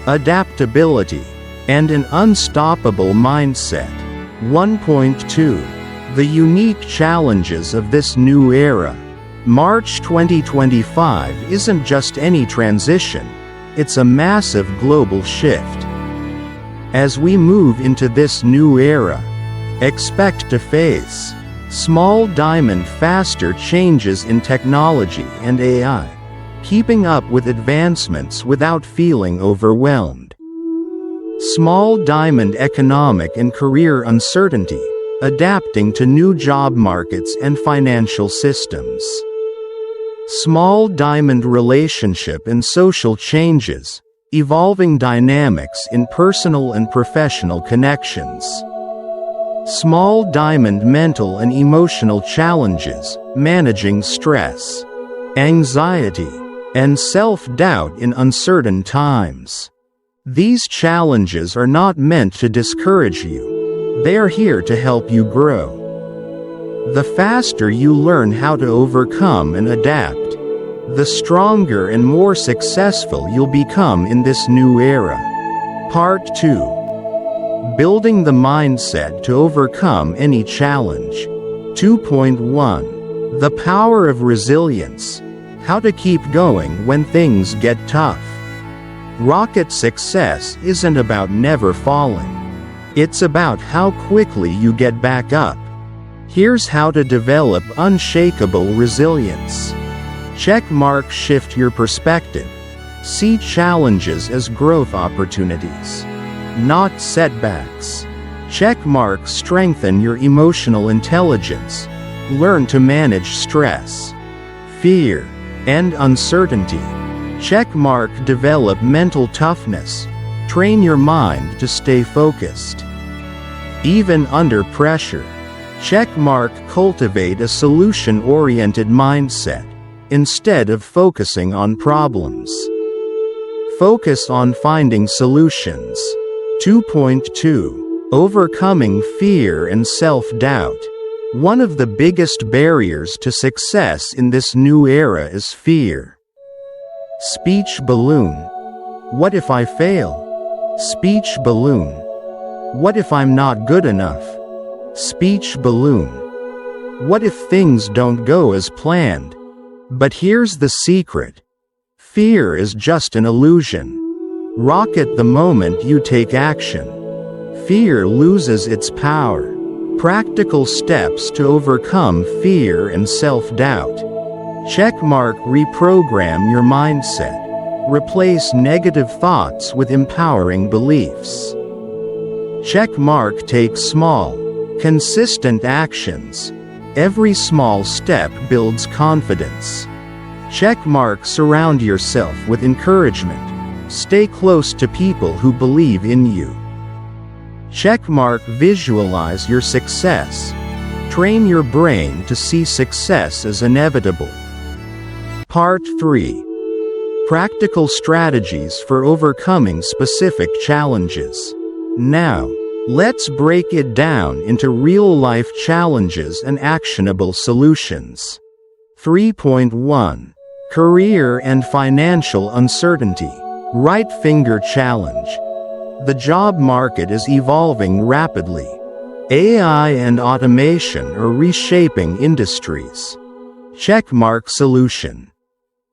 A: adaptability, and an unstoppable mindset. 1.2. The unique challenges of this new era. March 2025 isn't just any transition, it's a massive global shift. As we move into this new era, expect to face small diamond faster changes in technology and AI, keeping up with advancements without feeling overwhelmed. Small diamond economic and career uncertainty, adapting to new job markets and financial systems. Small diamond relationship and social changes, evolving dynamics in personal and professional connections. Small diamond mental and emotional challenges, managing stress, anxiety, and self-doubt in uncertain times. These challenges are not meant to discourage you. They are here to help you grow. The faster you learn how to overcome and adapt, the stronger and more successful you'll become in this new era. Part 2. Building the mindset to overcome any challenge. 2.1. The power of resilience. How to keep going when things get tough. Rocket success isn't about never falling. It's about how quickly you get back up. Here's how to develop unshakable resilience. Checkmark. Shift your perspective. See challenges as growth opportunities, not setbacks. Checkmark. Strengthen your emotional intelligence. Learn to manage stress, fear, and uncertainty. Checkmark. Develop mental toughness. Train your mind to stay focused, even under pressure. Checkmark. Cultivate a solution-oriented mindset. Instead of focusing on problems, focus on finding solutions. 2.2. Overcoming fear and self-doubt. One of the biggest barriers to success in this new era is fear. Speech balloon. What if I fail? Speech balloon. What if I'm not good enough? Speech balloon. What if things don't go as planned? But here's the secret. Fear is just an illusion. Rocket the moment you take action. Fear loses its power. Practical steps to overcome fear and self-doubt. Checkmark. Reprogram your mindset. Replace negative thoughts with empowering beliefs. Checkmark. Take small, consistent actions. Every small step builds confidence. Checkmark. Surround yourself with encouragement. Stay close to people who believe in you. Checkmark. Visualize your success. Train your brain to see success as inevitable. Part 3. Practical strategies for overcoming specific challenges. Now, let's break it down into real-life challenges and actionable solutions. 3.1. Career and financial uncertainty. Right finger challenge. The job market is evolving rapidly. AI and automation are reshaping industries. Checkmark. Solution.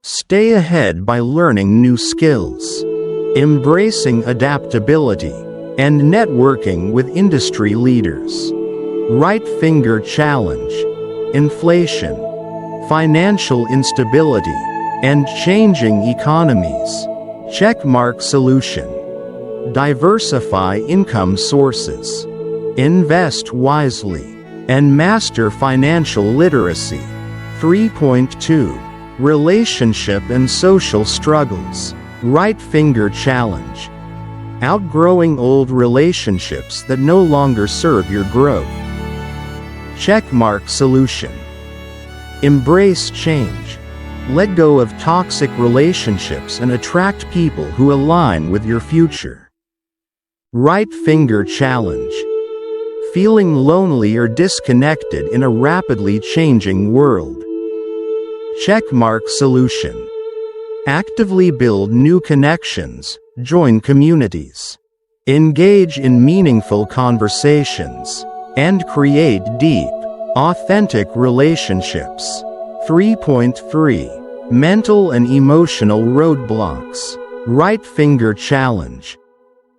A: Stay ahead by learning new skills, embracing adaptability, and networking with industry leaders. Right finger challenge. Inflation, financial instability, and changing economies. Checkmark. Solution. Diversify income sources. Invest wisely, and master financial literacy. 3.2. Relationship and social struggles. Right finger challenge. Outgrowing old relationships that no longer serve your growth. Checkmark. Solution. Embrace change. Let go of toxic relationships and attract people who align with your future. Right finger challenge. Feeling lonely or disconnected in a rapidly changing world. Checkmark. Solution. Actively build new connections, join communities, engage in meaningful conversations, and create deep, authentic relationships. 3.3. Mental and emotional roadblocks. Right finger challenge.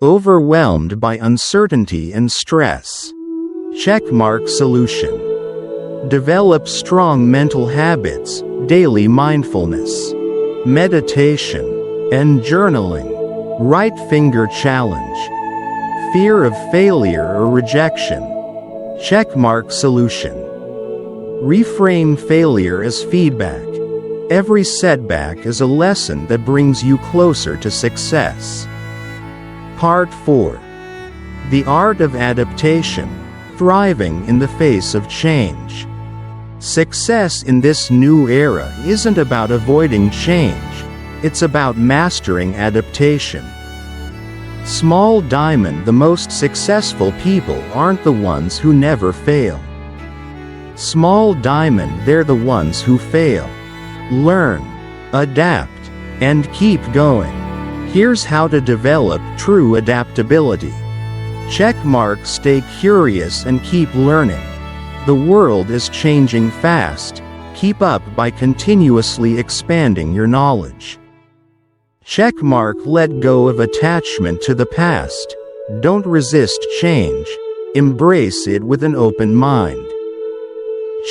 A: Overwhelmed by uncertainty and stress. Checkmark solution. Develop strong mental habits, daily mindfulness, meditation, and journaling. Right finger challenge. Fear of failure or rejection. Checkmark solution. Reframe failure as feedback. Every setback is a lesson that brings you closer to success. Part 4. The art of adaptation. Thriving in the face of change. Success in this new era isn't about avoiding change, it's about mastering adaptation. Small diamond: the most successful people aren't the ones who never fail. Small diamond: they're the ones who fail, learn, adapt, and keep going. Here's how to develop true adaptability. Checkmark: stay curious and keep learning. The world is changing fast. Keep up by continuously expanding your knowledge. Checkmark: let go of attachment to the past. Don't resist change. Embrace it with an open mind.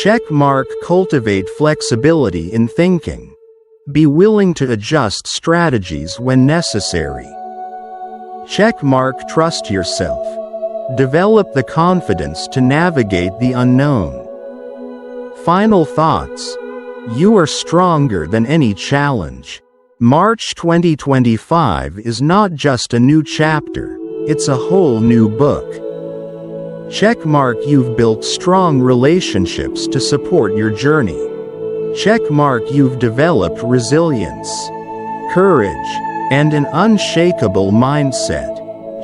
A: Checkmark: cultivate flexibility in thinking. Be willing to adjust strategies when necessary. Checkmark: trust yourself. Develop the confidence to navigate the unknown. Final thoughts. You are stronger than any challenge. March 2025 is not just a new chapter, it's a whole new book. Checkmark: you've built strong relationships to support your journey. Checkmark: you've developed resilience, courage, and an unshakable mindset.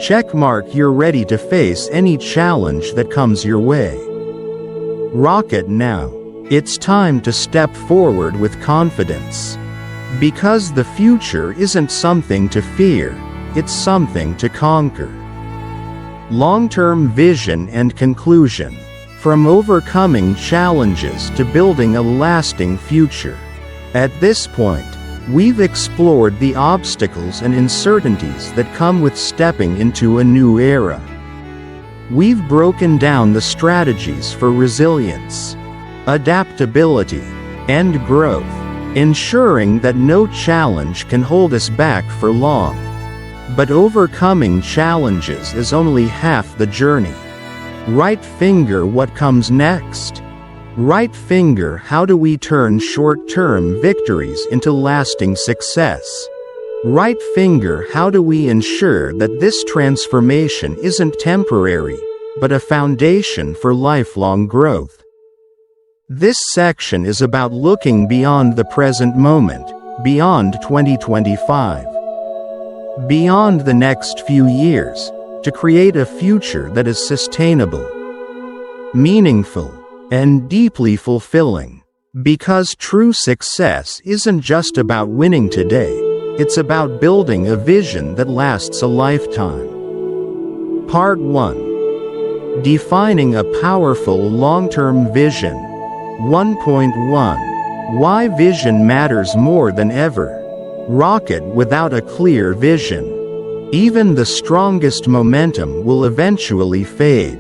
A: Checkmark: you're ready to face any challenge that comes your way. Rocket now. It's time to step forward with confidence. Because the future isn't something to fear, it's something to conquer. Long-term vision and conclusion. From overcoming challenges to building a lasting future. At this point, we've explored the obstacles and uncertainties that come with stepping into a new era. We've broken down the strategies for resilience, adaptability, and growth, ensuring that no challenge can hold us back for long. But overcoming challenges is only half the journey. Right finger: what comes next? Right finger: how do we turn short-term victories into lasting success? Right finger: how do we ensure that this transformation isn't temporary, but a foundation for lifelong growth? This section is about looking beyond the present moment, beyond 2025. Beyond the next few years, to create a future that is sustainable, meaningful, and deeply fulfilling. Because true success isn't just about winning today, it's about building a vision that lasts a lifetime. Part 1. Defining a powerful long-term vision. 1.1. Why vision matters more than ever. Rocket: without a clear vision, even the strongest momentum will eventually fade.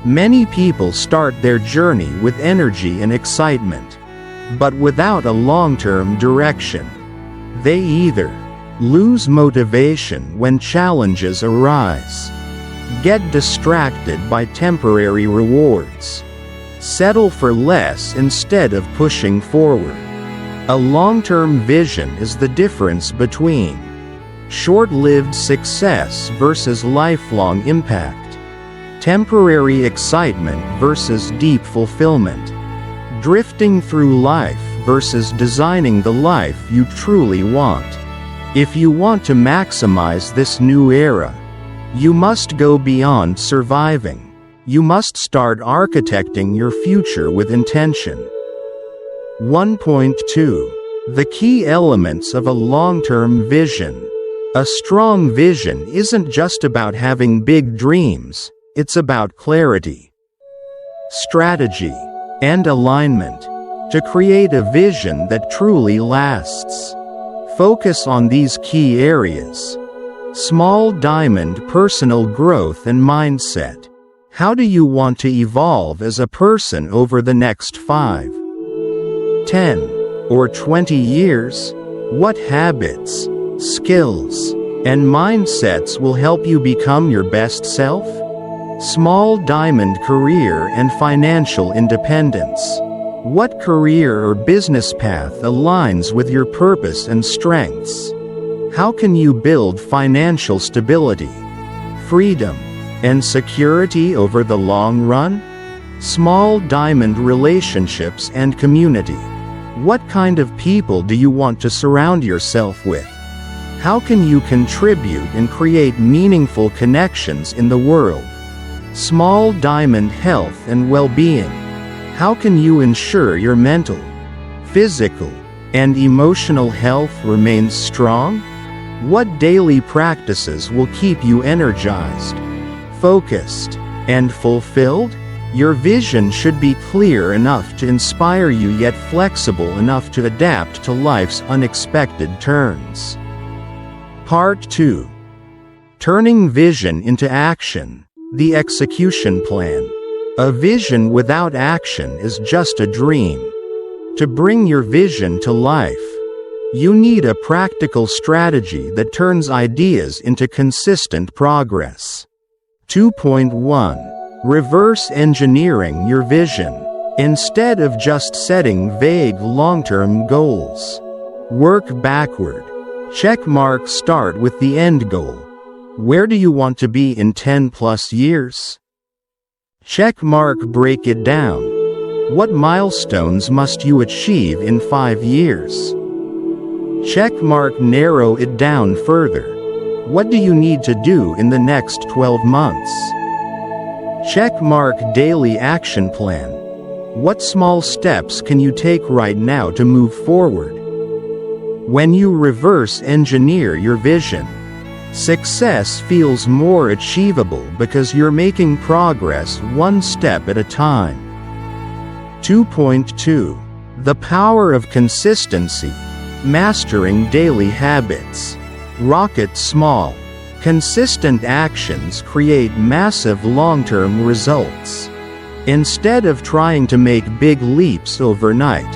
A: Many people start their journey with energy and excitement, but without a long-term direction. They either lose motivation when challenges arise, get distracted by temporary rewards, settle for less instead of pushing forward. A long-term vision is the difference between short-lived success versus lifelong impact, temporary excitement versus deep fulfillment, drifting through life versus designing the life you truly want. If you want to maximize this new era, you must go beyond surviving. You must start architecting your future with intention. 1.2. The key elements of a long-term vision. A strong vision isn't just about having big dreams, it's about clarity, strategy, and alignment. To create a vision that truly lasts, focus on these key areas. Small diamond, personal growth and mindset. How do you want to evolve as a person over the next 5, 10, or 20 years? What habits, skills, and mindsets will help you become your best self? Small diamond, career and financial independence. What career or business path aligns with your purpose and strengths? How can you build financial stability, freedom, and security over the long run? Small diamond, relationships and community. What kind of people do you want to surround yourself with? How can you contribute and create meaningful connections in the world? Small diamond, health and well-being. How can you ensure your mental, physical, and emotional health remains strong? What daily practices will keep you energized, focused, and fulfilled? Your vision should be clear enough to inspire you, yet flexible enough to adapt to life's unexpected turns. Part 2. Turning vision into action. The execution plan. A vision without action is just a dream. To bring your vision to life, you need a practical strategy that turns ideas into consistent progress. 2.1. Reverse engineering your vision. Instead of just setting vague long-term goals, work backward. Checkmark. Start with the end goal. Where do you want to be in 10+ years? Checkmark. Break it down. What milestones must you achieve in 5 years? Checkmark. Narrow it down further. What do you need to do in the next 12 months? Checkmark. Daily action plan. What small steps can you take right now to move forward? When you reverse engineer your vision, success feels more achievable because you're making progress one step at a time. 2.2. The power of consistency. Mastering daily habits. Rocket small, consistent actions create massive long-term results. Instead of trying to make big leaps overnight,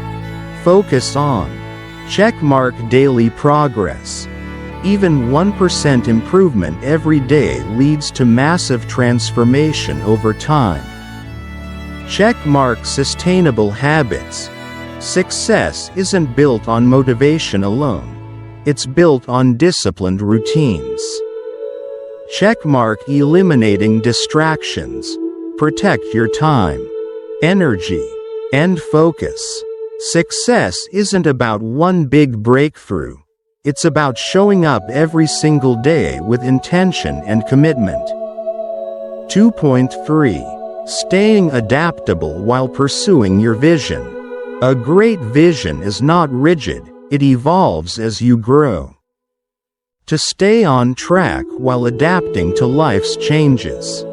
A: focus on checkmark daily progress. Even 1% improvement every day leads to massive transformation over time. Checkmark sustainable habits. Success isn't built on motivation alone. It's built on disciplined routines. Checkmark eliminating distractions. Protect your time, energy, and focus. Success isn't about one big breakthrough. It's about showing up every single day with intention and commitment. 2.3. Staying adaptable while pursuing your vision. A great vision is not rigid, it evolves as you grow. To stay on track while adapting to life's changes,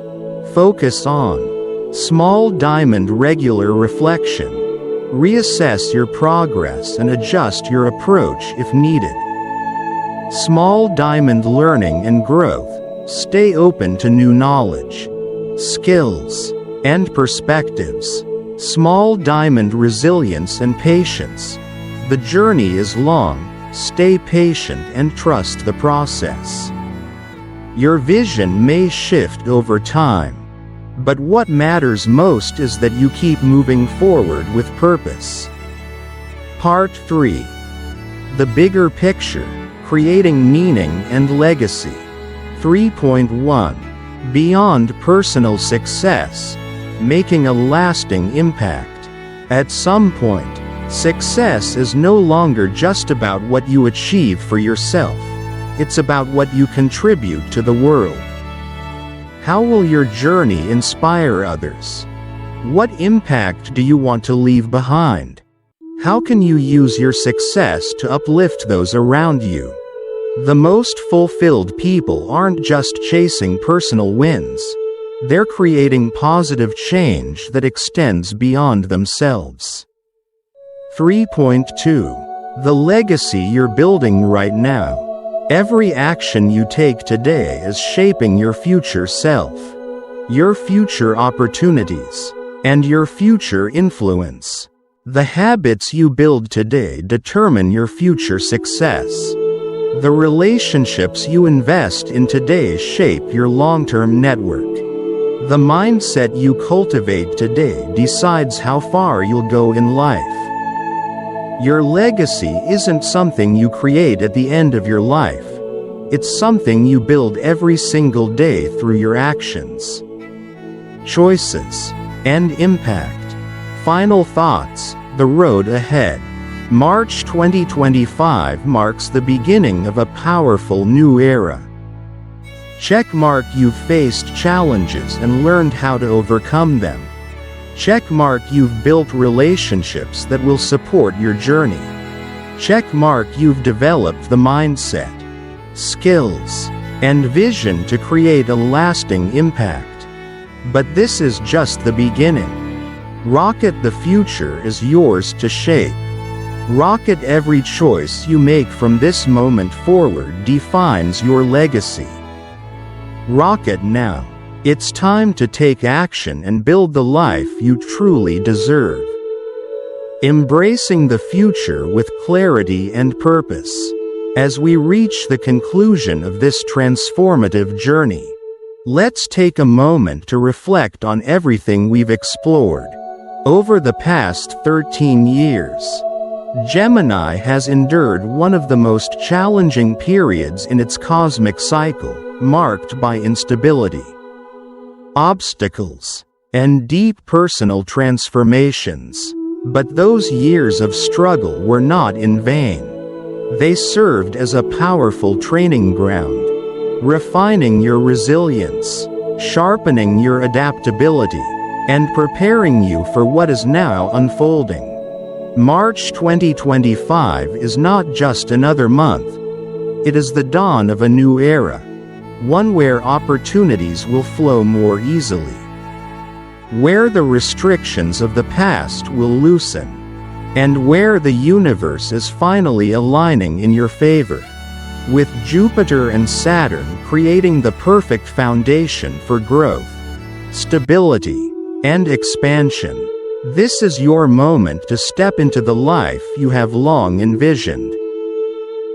A: focus on small diamond regular reflection. Reassess your progress and adjust your approach if needed. Small diamond learning and growth. Stay open to new knowledge, skills, and perspectives. Small diamond resilience and patience. The journey is long, stay patient and trust the process. Your vision may shift over time, but what matters most is that you keep moving forward with purpose. Part 3. The bigger picture, creating meaning and legacy. 3.1. Beyond personal success, making a lasting impact. At some point, success is no longer just about what you achieve for yourself. It's about what you contribute to the world. How will your journey inspire others? What impact do you want to leave behind? How can you use your success to uplift those around you? The most fulfilled people aren't just chasing personal wins. They're creating positive change that extends beyond themselves. 3.2. The legacy you're building right now. Every action you take today is shaping your future self, your future opportunities, and your future influence. The habits you build today determine your future success. The relationships you invest in today shape your long-term network. The mindset you cultivate today decides how far you'll go in life. Your legacy isn't something you create at the end of your life. It's something you build every single day through your actions, choices, and impact. Final thoughts: the road ahead. March 2025 marks the beginning of a powerful new era. Checkmark: you've faced challenges and learned how to overcome them. Checkmark: you've built relationships that will support your journey. Checkmark: you've developed the mindset, skills, and vision to create a lasting impact. But this is just the beginning. Rocket: the future is yours to shape. Rocket: every choice you make from this moment forward defines your legacy. Rocket now. It's time to take action and build the life you truly deserve. Embracing the future with clarity and purpose. As we reach the conclusion of this transformative journey, let's take a moment to reflect on everything we've explored over the past 13 years. Gemini has endured one of the most challenging periods in its cosmic cycle, marked by instability, obstacles, and deep personal transformations. But those years of struggle were not in vain. They served as a powerful training ground, refining your resilience, sharpening your adaptability, and preparing you for what is now unfolding. March 2025 is not just another month. It is the dawn of a new era, one where opportunities will flow more easily, where the restrictions of the past will loosen, and where the universe is finally aligning in your favor, with Jupiter and Saturn creating the perfect foundation for growth, stability, and expansion. This is your moment to step into the life you have long envisioned.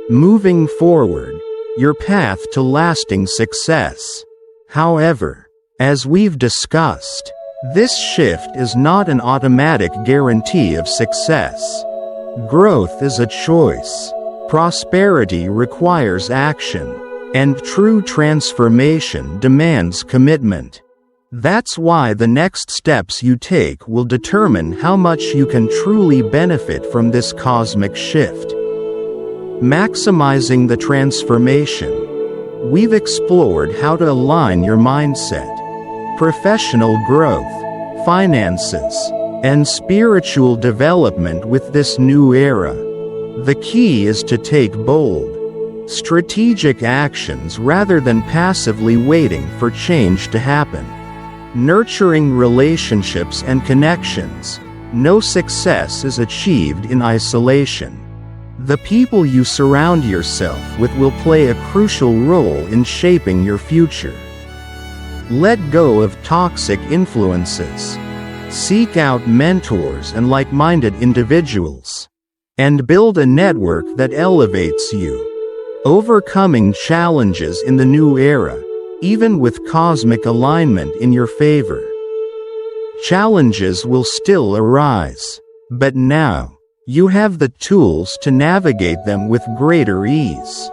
A: Moving forward, your path to lasting success. However, as we've discussed, this shift is not an automatic guarantee of success. Growth is a choice. Prosperity requires action, and true transformation demands commitment. That's why the next steps you take will determine how much you can truly benefit from this cosmic shift. Maximizing the transformation. We've explored how to align your mindset, professional growth, finances, and spiritual development with this new era. The key is to take bold, strategic actions rather than passively waiting for change to happen. Nurturing relationships and connections. No success is achieved in isolation. The people you surround yourself with will play a crucial role in shaping your future. Let go of toxic influences. Seek out mentors and like-minded individuals, and build a network that elevates you. Overcoming challenges in the new era, even with cosmic alignment in your favor. Challenges will still arise, but now, you have the tools to navigate them with greater ease.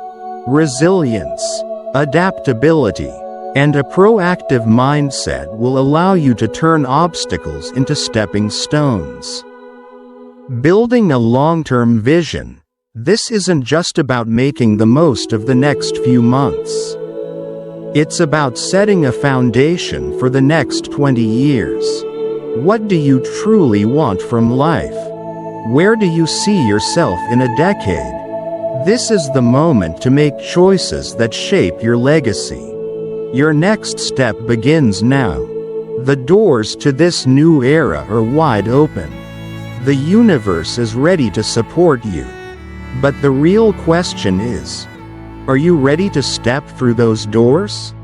A: Resilience, adaptability, and a proactive mindset will allow you to turn obstacles into stepping stones. Building a long-term vision. This isn't just about making the most of the next few months. It's about setting a foundation for the next 20 years. What do you truly want from life? Where do you see yourself in a decade? This is the moment to make choices that shape your legacy. Your next step begins now. The doors to this new era are wide open. The universe is ready to support you. But the real question is, Are you ready to step through those doors?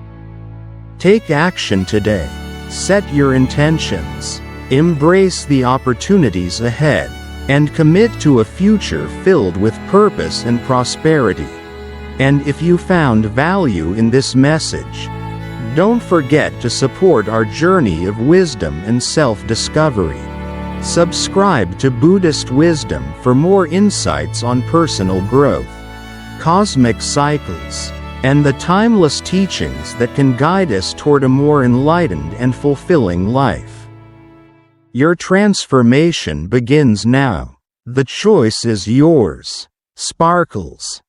A: Take action today. Set your intentions. Embrace the opportunities ahead, and commit to a future filled with purpose and prosperity. And if you found value in this message, don't forget to support our journey of wisdom and self-discovery. Subscribe to Buddhist Wisdom for more insights on personal growth, cosmic cycles, and the timeless teachings that can guide us toward a more enlightened and fulfilling life. Your transformation begins now. The choice is yours. Sparkles.